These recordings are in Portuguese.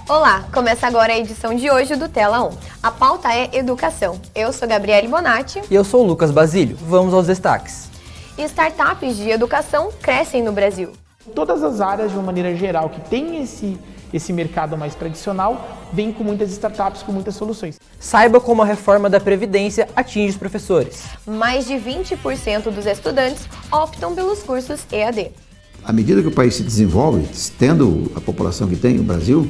Olá, começa agora a edição de hoje do Tela 1. A pauta é educação. Eu sou Gabriele Bonatti. E eu sou o Lucas Basílio. Vamos aos destaques. Startups de educação crescem no Brasil. Todas as áreas, de uma maneira geral, que tem esse mercado mais tradicional, vem com muitas startups, com muitas soluções. Saiba como a reforma da Previdência atinge os professores. Mais de 20% dos estudantes optam pelos cursos EAD. À medida que o país se desenvolve, tendo a população que tem o Brasil,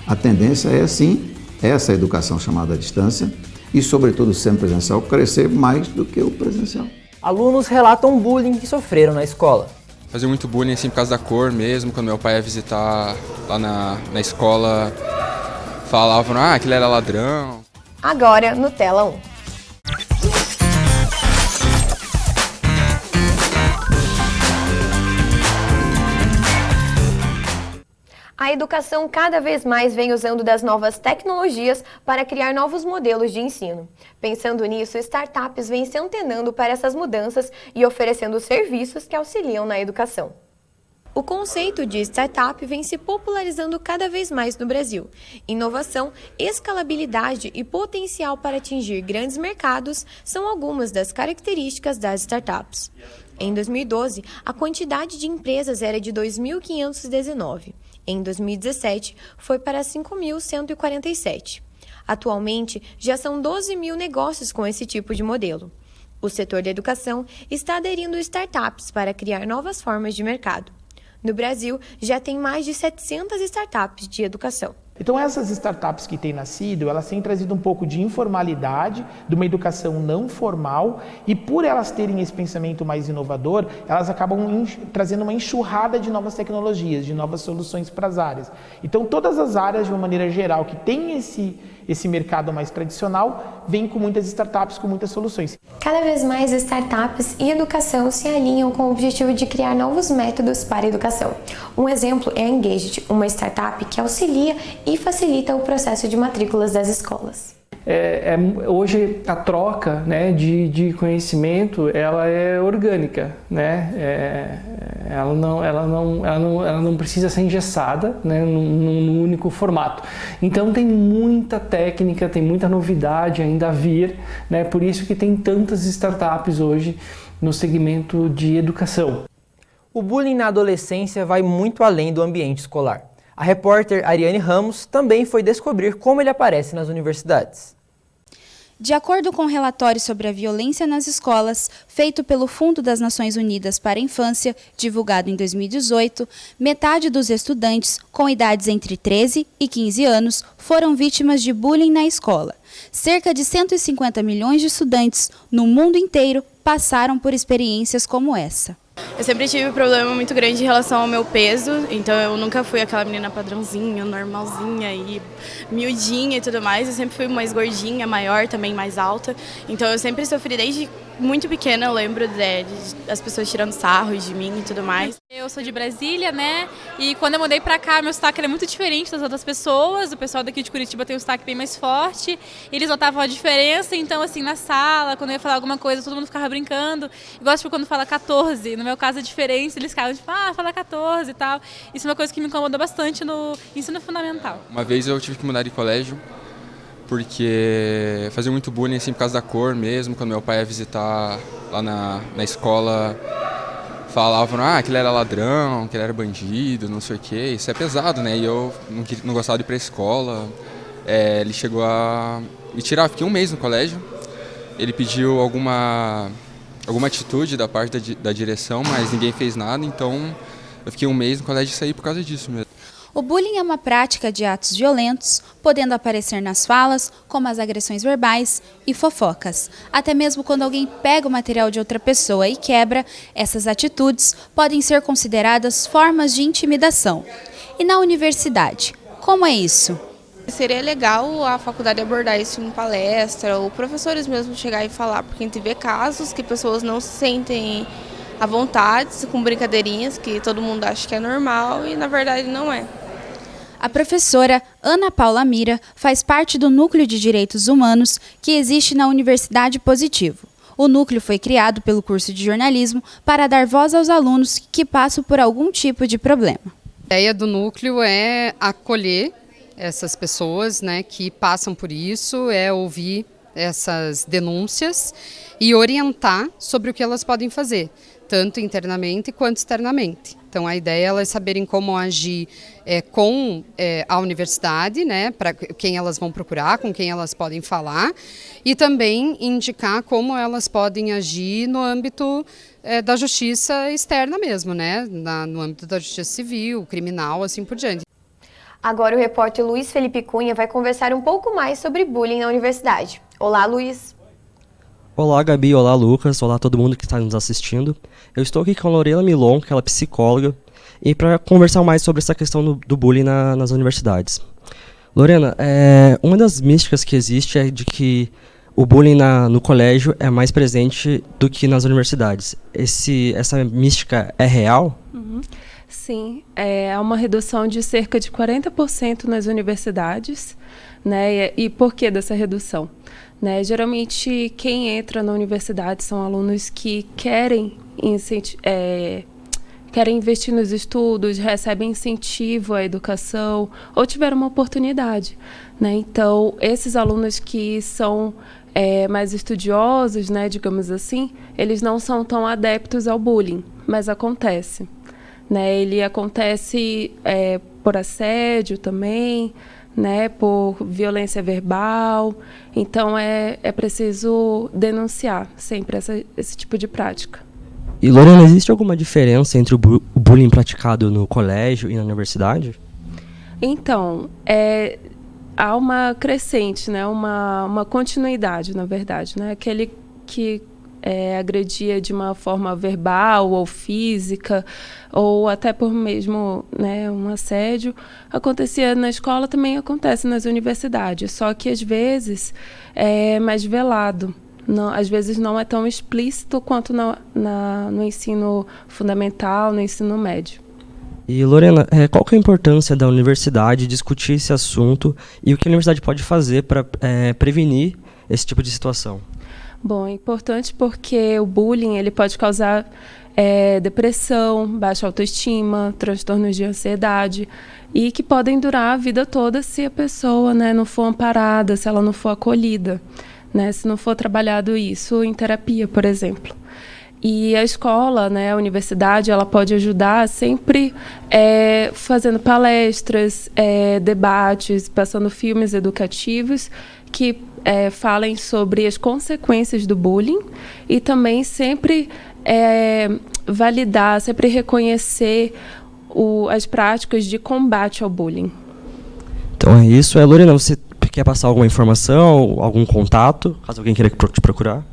a tendência é, sim, essa educação chamada à distância e, sobretudo, sendo presencial, crescer mais do que o presencial. Alunos relatam bullying que sofreram na escola. Fazia muito bullying assim por causa da cor mesmo, quando meu pai ia visitar lá na escola, falavam que ele era ladrão. Agora no Tela 1. A educação cada vez mais vem usando das novas tecnologias para criar novos modelos de ensino. Pensando nisso, startups vêm se antenando para essas mudanças e oferecendo serviços que auxiliam na educação. O conceito de startup vem se popularizando cada vez mais no Brasil. Inovação, escalabilidade e potencial para atingir grandes mercados são algumas das características das startups. Em 2012, a quantidade de empresas era de 2.519. Em 2017, foi para 5.147. Atualmente, já são 12 mil negócios com esse tipo de modelo. O setor da educação está aderindo startups para criar novas formas de mercado. No Brasil, já tem mais de 700 startups de educação. Então essas startups que têm nascido, elas têm trazido um pouco de informalidade, de uma educação não formal, e por elas terem esse pensamento mais inovador, elas acabam trazendo uma enxurrada de novas tecnologias, de novas soluções para as áreas. Então todas as áreas, de uma maneira geral, que tem esse mercado mais tradicional, vem com muitas startups, com muitas soluções. Cada vez mais startups e educação se alinham com o objetivo de criar novos métodos para a educação. Um exemplo é a Engaged, uma startup que auxilia e facilita o processo de matrículas das escolas. Hoje a troca, né, de conhecimento ela é orgânica, né? Ela não precisa ser engessada, né, num único formato. Então tem muita técnica, tem muita novidade ainda a vir, né? Por isso que tem tantas startups hoje no segmento de educação. O bullying na adolescência vai muito além do ambiente escolar. A repórter Ariane Ramos também foi descobrir como ele aparece nas universidades. De acordo com o relatório sobre a violência nas escolas, feito pelo Fundo das Nações Unidas para a Infância, divulgado em 2018, metade dos estudantes com idades entre 13 e 15 anos foram vítimas de bullying na escola. Cerca de 150 milhões de estudantes no mundo inteiro passaram por experiências como essa. Eu sempre tive um problema muito grande em relação ao meu peso, então eu nunca fui aquela menina padrãozinha, normalzinha e miudinha e tudo mais. Eu sempre fui mais gordinha, maior, também mais alta. Então eu sempre sofri desde muito pequena, eu lembro de as pessoas tirando sarro de mim e tudo mais. Eu sou de Brasília, né? E quando eu mudei pra cá, meu sotaque era muito diferente das outras pessoas. O pessoal daqui de Curitiba tem um sotaque bem mais forte. Eles notavam a diferença, então assim, na sala, quando eu ia falar alguma coisa, todo mundo ficava brincando. Igual tipo quando fala 14, no meu caso é diferente, eles ficavam tipo, fala 14 e tal. Isso é uma coisa que me incomodou bastante no ensino fundamental. Uma vez eu tive que mudar de colégio, porque fazia muito bullying assim por causa da cor mesmo, quando meu pai ia visitar lá na escola, falavam que ele era ladrão, que ele era bandido, não sei o que. Isso é pesado, né? E eu não gostava de ir pra escola. Ele chegou a me tirar, fiquei um mês no colégio. Ele pediu alguma atitude da parte da direção, mas ninguém fez nada, então eu fiquei um mês no colégio e saí por causa disso mesmo. O bullying é uma prática de atos violentos, podendo aparecer nas falas, como as agressões verbais e fofocas. Até mesmo quando alguém pega o material de outra pessoa e quebra, essas atitudes podem ser consideradas formas de intimidação. E na universidade, como é isso? Seria legal a faculdade abordar isso em palestra, ou professores mesmo chegar e falar, porque a gente vê casos que pessoas não se sentem à vontade, com brincadeirinhas que todo mundo acha que é normal e na verdade não é. A professora Ana Paula Mira faz parte do Núcleo de Direitos Humanos que existe na Universidade Positivo. O núcleo foi criado pelo curso de jornalismo para dar voz aos alunos que passam por algum tipo de problema. A ideia do núcleo é acolher essas pessoas, né, que passam por isso, é ouvir essas denúncias e orientar sobre o que elas podem fazer, tanto internamente quanto externamente. Então, a ideia é elas saberem como agir com a universidade, né, para quem elas vão procurar, com quem elas podem falar, e também indicar como elas podem agir no âmbito da justiça externa mesmo, né, no âmbito da justiça civil, criminal, assim por diante. Agora o repórter Luiz Felipe Cunha vai conversar um pouco mais sobre bullying na universidade. Olá, Luiz. Olá, Gabi. Olá, Lucas. Olá, todo mundo que está nos assistindo. Eu estou aqui com a Lorena Milon, que ela é psicóloga, e para conversar mais sobre essa questão do bullying nas universidades. Lorena, uma das místicas que existe é de que o bullying no colégio é mais presente do que nas universidades. Essa mística é real? Sim, há uma redução de cerca de 40% nas universidades, né? E por que dessa redução? Né? Geralmente, quem entra na universidade são alunos que querem investir nos estudos, recebem incentivo à educação ou tiveram uma oportunidade. Né? Então, esses alunos que são mais estudiosos, né, digamos assim, eles não são tão adeptos ao bullying, mas acontece. Né? Ele acontece por assédio também, né, por violência verbal. Então, é preciso denunciar sempre esse tipo de prática. E, Lorena, existe alguma diferença entre o bullying praticado no colégio e na universidade? Então, há uma crescente, né, uma continuidade, na verdade. Né? Aquele que agredia de uma forma verbal ou física, ou até por mesmo, né, um assédio, acontecia na escola, também acontece nas universidades, só que às vezes é mais velado. Não, às vezes não é tão explícito quanto no ensino fundamental, no ensino médio. E, Lorena, qual que é a importância da universidade discutir esse assunto e o que a universidade pode fazer para prevenir esse tipo de situação? Bom, é importante porque o bullying ele pode causar depressão, baixa autoestima, transtornos de ansiedade e que podem durar a vida toda se a pessoa, né, não for amparada, se ela não for acolhida, né, se não for trabalhado isso em terapia, por exemplo. E a escola, né, a universidade, ela pode ajudar sempre fazendo palestras, debates, passando filmes educativos que falem sobre as consequências do bullying e também sempre validar, sempre reconhecer as práticas de combate ao bullying. Então é isso. Lorena, você quer passar alguma informação, algum contato, caso alguém queira te procurar?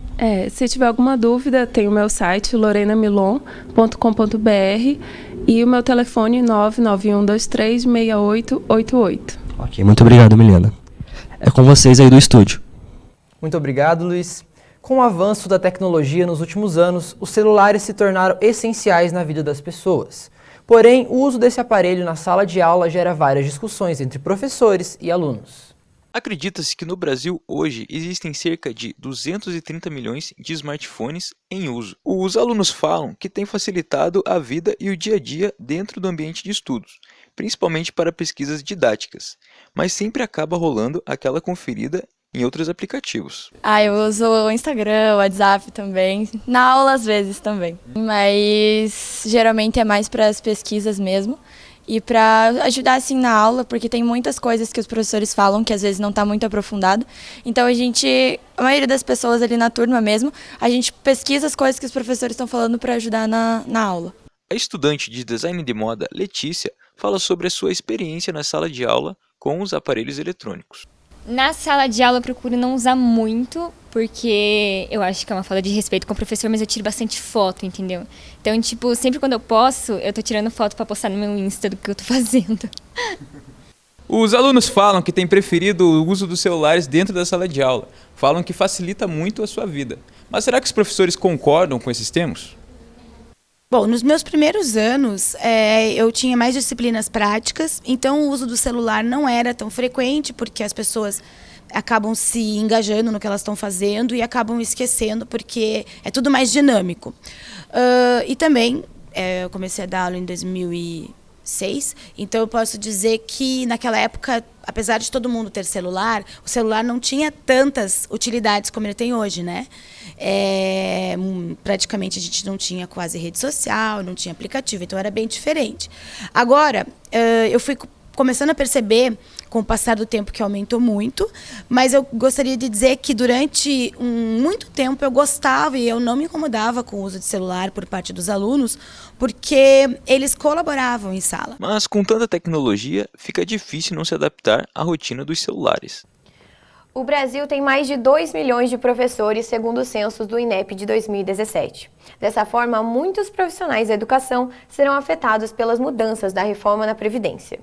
Se tiver alguma dúvida, tem o meu site, lorenamilon.com.br e o meu telefone 991236888. Ok, muito obrigado, Milena. É com vocês aí do estúdio. Muito obrigado, Luiz. Com o avanço da tecnologia nos últimos anos, os celulares se tornaram essenciais na vida das pessoas. Porém, o uso desse aparelho na sala de aula gera várias discussões entre professores e alunos. Acredita-se que no Brasil hoje existem cerca de 230 milhões de smartphones em uso. Os alunos falam que tem facilitado a vida e o dia a dia dentro do ambiente de estudos, principalmente para pesquisas didáticas, mas sempre acaba rolando aquela conferida em outros aplicativos. Eu uso o Instagram, o WhatsApp também, na aula às vezes também, mas geralmente é mais para as pesquisas mesmo. E para ajudar assim na aula, porque tem muitas coisas que os professores falam que às vezes não está muito aprofundado. Então a maioria das pessoas ali na turma mesmo, a gente pesquisa as coisas que os professores estão falando para ajudar na aula. A estudante de design de moda, Letícia, fala sobre a sua experiência na sala de aula com os aparelhos eletrônicos. Na sala de aula eu procuro não usar muito, porque eu acho que é uma falta de respeito com o professor, mas eu tiro bastante foto, entendeu? Então, sempre quando eu posso, eu tô tirando foto para postar no meu Insta do que eu tô fazendo. Os alunos falam que têm preferido o uso dos celulares dentro da sala de aula. Falam que facilita muito a sua vida. Mas será que os professores concordam com esses termos? Bom, nos meus primeiros anos, eu tinha mais disciplinas práticas, então o uso do celular não era tão frequente, porque as pessoas acabam se engajando no que elas estão fazendo e acabam esquecendo, porque é tudo mais dinâmico. E também, eu comecei a dar aula em 2007, 6. Então, eu posso dizer que, naquela época, apesar de todo mundo ter celular, o celular não tinha tantas utilidades como ele tem hoje, né? Praticamente a gente não tinha quase rede social, não tinha aplicativo, então era bem diferente. Agora, eu fui começando a perceber, com o passar do tempo, que aumentou muito, mas eu gostaria de dizer que durante muito tempo eu gostava e eu não me incomodava com o uso de celular por parte dos alunos, porque eles colaboravam em sala. Mas com tanta tecnologia, fica difícil não se adaptar à rotina dos celulares. O Brasil tem mais de 2 milhões de professores, segundo o censo do INEP de 2017. Dessa forma, muitos profissionais da educação serão afetados pelas mudanças da reforma na Previdência.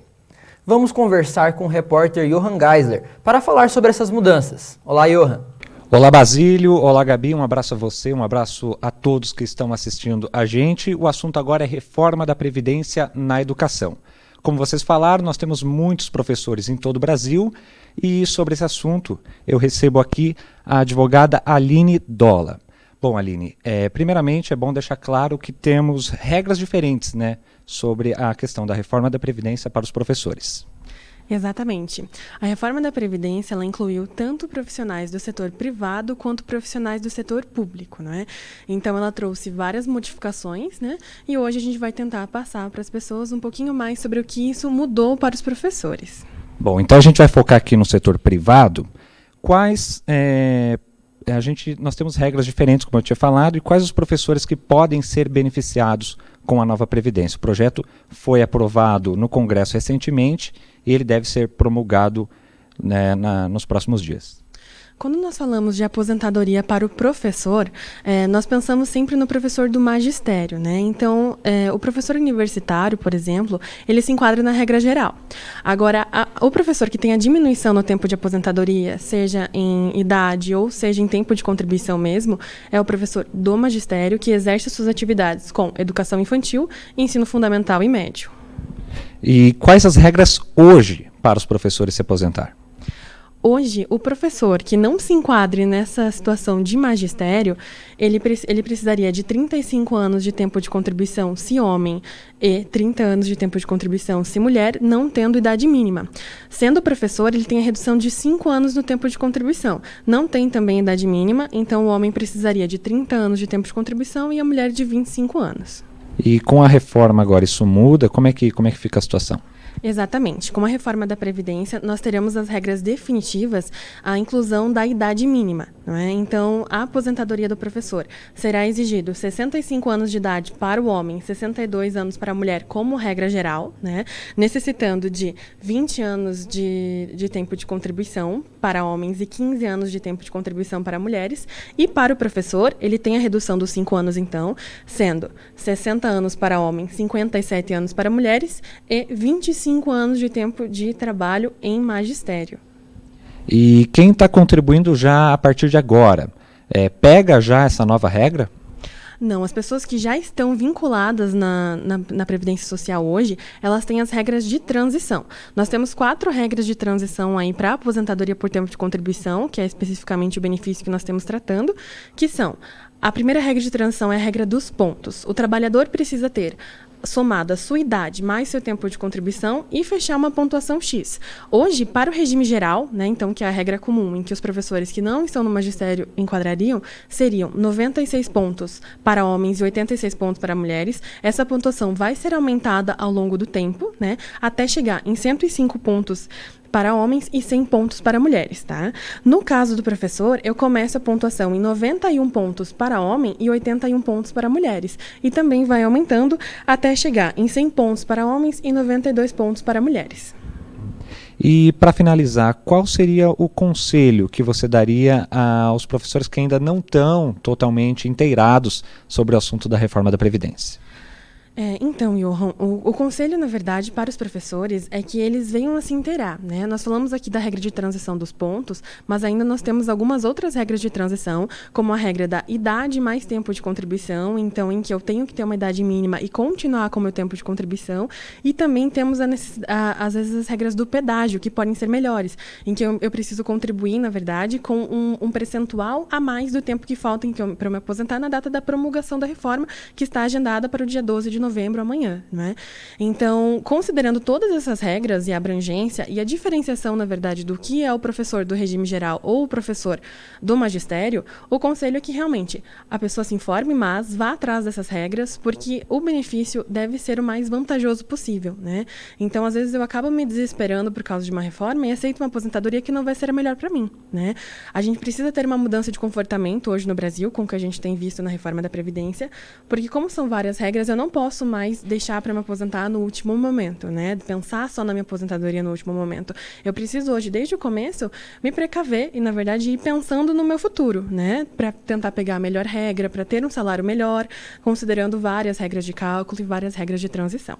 Vamos conversar com o repórter Johan Geisler para falar sobre essas mudanças. Olá, Johan. Olá, Basílio. Olá, Gabi. Um abraço a você, um abraço a todos que estão assistindo a gente. O assunto agora é reforma da Previdência na educação. Como vocês falaram, nós temos muitos professores em todo o Brasil e sobre esse assunto eu recebo aqui a advogada Aline Dolla. Bom, Aline, primeiramente é bom deixar claro que temos regras diferentes, né, sobre a questão da reforma da Previdência para os professores. Exatamente. A reforma da Previdência ela incluiu tanto profissionais do setor privado quanto profissionais do setor público, não é? Então ela trouxe várias modificações, né? E hoje a gente vai tentar passar para as pessoas um pouquinho mais sobre o que isso mudou para os professores. Bom, então a gente vai focar aqui no setor privado. Nós temos regras diferentes, como eu tinha falado, e quais os professores que podem ser beneficiados com a nova Previdência. O projeto foi aprovado no Congresso recentemente e ele deve ser promulgado, né, nos próximos dias. Quando nós falamos de aposentadoria para o professor, nós pensamos sempre no professor do magistério, né? Então, o professor universitário, por exemplo, ele se enquadra na regra geral. Agora, o professor que tem a diminuição no tempo de aposentadoria, seja em idade ou seja em tempo de contribuição mesmo, é o professor do magistério que exerce suas atividades com educação infantil, ensino fundamental e médio. E quais as regras hoje para os professores se aposentar? Hoje, o professor que não se enquadre nessa situação de magistério, ele precisaria de 35 anos de tempo de contribuição se homem e 30 anos de tempo de contribuição se mulher, não tendo idade mínima. Sendo professor, ele tem a redução de 5 anos no tempo de contribuição. Não tem também idade mínima, então o homem precisaria de 30 anos de tempo de contribuição e a mulher de 25 anos. E com a reforma agora isso muda? Como é que fica a situação? Exatamente. Com a reforma da Previdência, nós teremos as regras definitivas, a inclusão da idade mínima, não é? Então, a aposentadoria do professor será exigido 65 anos de idade para o homem, 62 anos para a mulher, como regra geral, né? Necessitando de 20 anos de tempo de contribuição para homens e 15 anos de tempo de contribuição para mulheres. E para o professor, ele tem a redução dos 5 anos, então, sendo 60 anos para homens, 57 anos para mulheres e 25 anos de tempo de trabalho em magistério. E quem está contribuindo já a partir de agora, pega já essa nova regra? Não, as pessoas que já estão vinculadas na Previdência Social hoje, elas têm as regras de transição. Nós temos 4 regras de transição aí para a aposentadoria por tempo de contribuição, que é especificamente o benefício que nós estamos tratando, que são: a primeira regra de transição é a regra dos pontos. O trabalhador precisa ter somado a sua idade mais seu tempo de contribuição e fechar uma pontuação X. Hoje, para o regime geral, né, então, que é a regra comum, em que os professores que não estão no magistério enquadrariam, seriam 96 pontos para homens e 86 pontos para mulheres. Essa pontuação vai ser aumentada ao longo do tempo, né, até chegar em 105 pontos para homens e 100 pontos para mulheres, tá? No caso do professor, eu começo a pontuação em 91 pontos para homem e 81 pontos para mulheres. E também vai aumentando até chegar em 100 pontos para homens e 92 pontos para mulheres. E, para finalizar, qual seria o conselho que você daria aos professores que ainda não estão totalmente inteirados sobre o assunto da reforma da Previdência? Então, Johan, o conselho, na verdade, para os professores é que eles venham a se inteirar, né? Nós falamos aqui da regra de transição dos pontos, mas ainda nós temos algumas outras regras de transição, como a regra da idade mais tempo de contribuição, então, em que eu tenho que ter uma idade mínima e continuar com o meu tempo de contribuição, e também temos, às vezes, as regras do pedágio, que podem ser melhores, em que eu preciso contribuir, na verdade, com um percentual a mais do tempo que falta para eu me aposentar na data da promulgação da reforma, que está agendada para o dia 12 de novembro amanhã, né? Então, considerando todas essas regras e a abrangência e a diferenciação, na verdade, do que é o professor do regime geral ou o professor do magistério, o conselho é que realmente a pessoa se informe, mas vá atrás dessas regras, porque o benefício deve ser o mais vantajoso possível, né? Então, às vezes eu acabo me desesperando por causa de uma reforma e aceito uma aposentadoria que não vai ser a melhor para mim, né? A gente precisa ter uma mudança de comportamento hoje no Brasil, com o que a gente tem visto na reforma da Previdência, porque como são várias regras, eu não posso mais deixar para me aposentar no último momento, né? Pensar só na minha aposentadoria no último momento. Eu preciso hoje, desde o começo, me precaver e, na verdade, ir pensando no meu futuro, né? Para tentar pegar a melhor regra, para ter um salário melhor, considerando várias regras de cálculo e várias regras de transição.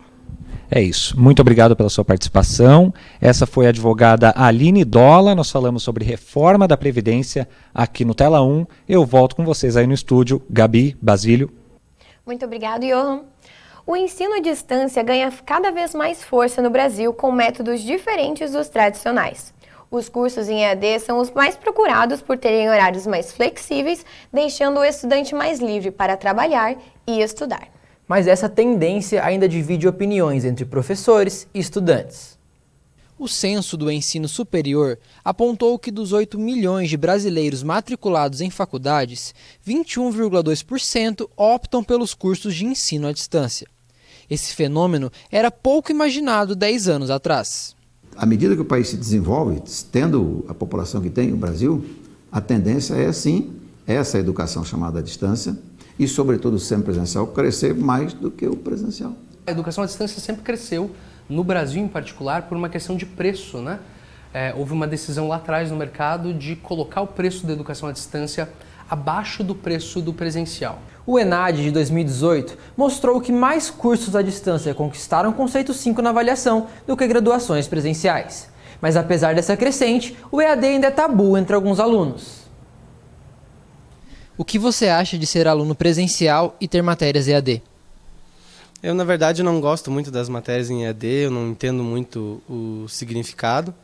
É isso. Muito obrigado pela sua participação. Essa foi a advogada Aline Dola. Nós falamos sobre reforma da Previdência aqui no Tela 1. Eu volto com vocês aí no estúdio. Gabi, Basílio. Muito obrigado, Johan. O ensino à distância ganha cada vez mais força no Brasil com métodos diferentes dos tradicionais. Os cursos em EAD são os mais procurados por terem horários mais flexíveis, deixando o estudante mais livre para trabalhar e estudar. Mas essa tendência ainda divide opiniões entre professores e estudantes. O censo do ensino superior apontou que dos 8 milhões de brasileiros matriculados em faculdades, 21,2% optam pelos cursos de ensino à distância. Esse fenômeno era pouco imaginado 10 anos atrás. À medida que o país se desenvolve, tendo a população que tem o Brasil, a tendência é, sim, essa educação chamada à distância, e, sobretudo, o semipresencial, crescer mais do que o presencial. A educação à distância sempre cresceu, no Brasil em particular, por uma questão de preço, né? Houve uma decisão lá atrás no mercado de colocar o preço da educação à distância abaixo do preço do presencial. O ENAD de 2018 mostrou que mais cursos à distância conquistaram conceito 5 na avaliação do que graduações presenciais. Mas apesar dessa crescente, o EAD ainda é tabu entre alguns alunos. O que você acha de ser aluno presencial e ter matérias EAD? Eu, na verdade, não gosto muito das matérias em EAD, eu não entendo muito o significado,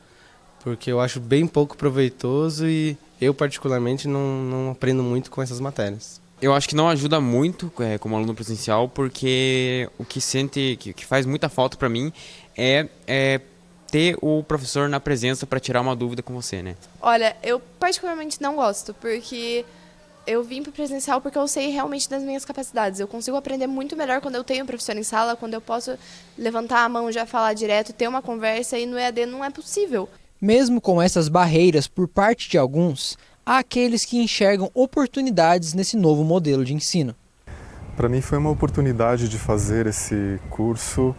porque eu acho bem pouco proveitoso e eu, particularmente, não aprendo muito com essas matérias. Eu acho que não ajuda muito como aluno presencial, porque o que faz muita falta para mim é ter o professor na presença para tirar uma dúvida com você, né? Olha, eu particularmente não gosto, porque eu vim para o presencial porque eu sei realmente das minhas capacidades. Eu consigo aprender muito melhor quando eu tenho um professor em sala, quando eu posso levantar a mão, já falar direto, ter uma conversa, e no EAD não é possível. Mesmo com essas barreiras por parte de alguns, há aqueles que enxergam oportunidades nesse novo modelo de ensino. Para mim foi uma oportunidade de fazer esse curso,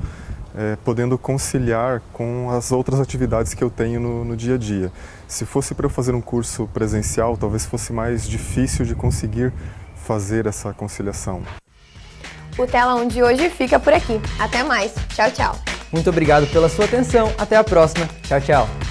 podendo conciliar com as outras atividades que eu tenho no dia a dia. Se fosse para eu fazer um curso presencial, talvez fosse mais difícil de conseguir fazer essa conciliação. O Tela 1 de hoje fica por aqui. Até mais. Tchau, tchau. Muito obrigado pela sua atenção. Até a próxima. Tchau, tchau.